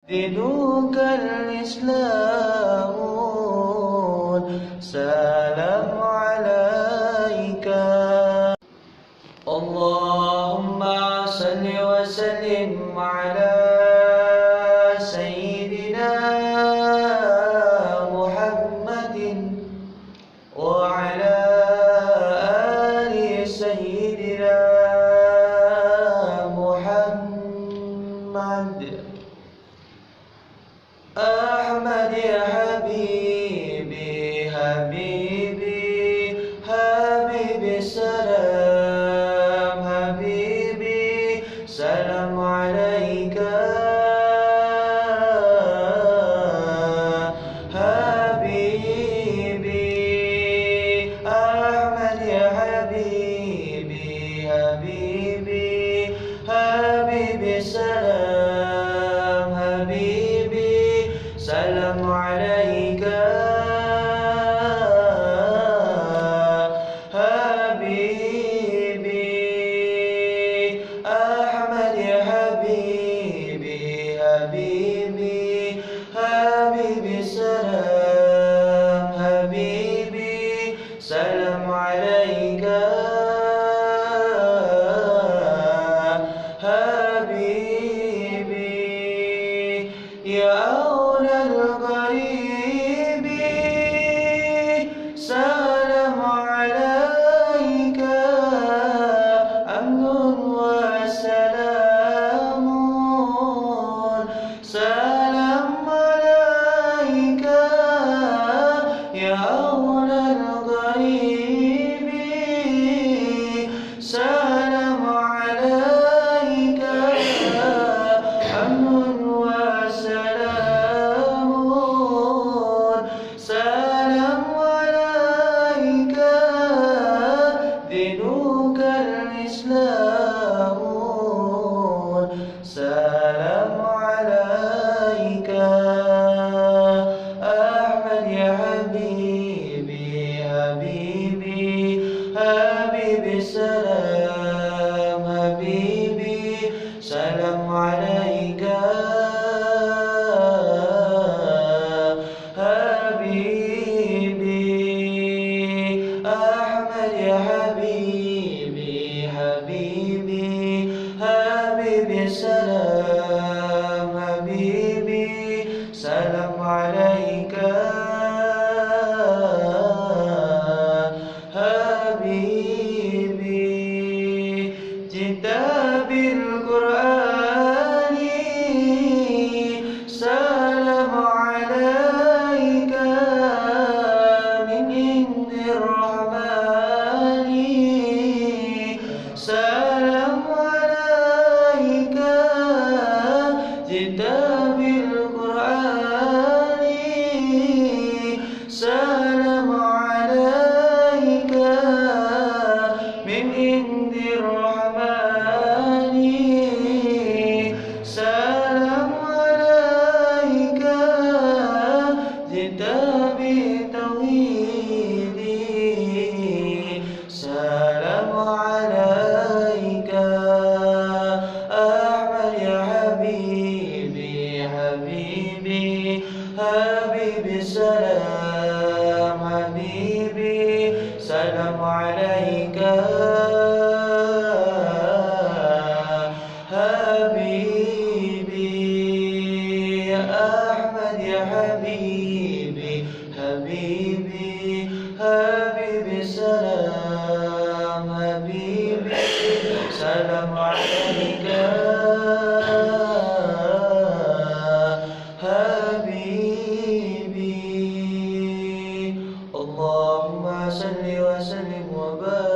دينك الإسلام سلام عليك. اللهم صل وسلم على سيدنا محمد وعلى آل سيدنا محمد. أحمد يا حبيبي حبيبي حبيبي سلام حبيبي سلام عليك حبيبي. أحمد يا حبيبي حبيبي حبيبي سلام حبيبي سلام عليك حبيبي. أحمد يا حبيبي حبيبي حبيبي سلام حبيبي سلام عليك حبيبي. يا أولى الغريب سلام عليك أمن وسلام سلام عليك. يا أولى الغريب سلام عليك أمن وسلام سلام عليك. دينك الإسلام سلام عليك. أحمد يا حبيبي حبيبي حبيبي سلام حبيبي سلام عليك حبيبي. أحمد يا حبيبي حبيبي حبيبي سلام حبيبي سلام عليك حبيبي. جئت بالقرآن سلام عليك من عند الرحمن سلام عليك. جئت بالقرآن سلام عليك من عند الرحمن سلام عليك. جئت بالتوحيد سلام عليك. أحمد يا حبيبي حبيبي حبيبي سلام حبيبي سلام عليك حبيبي. أحمد يا حبيبي حبيبي حبيبي سلام حبيبي سلام عليك حبيبي. اللهم صل وسلم وبارك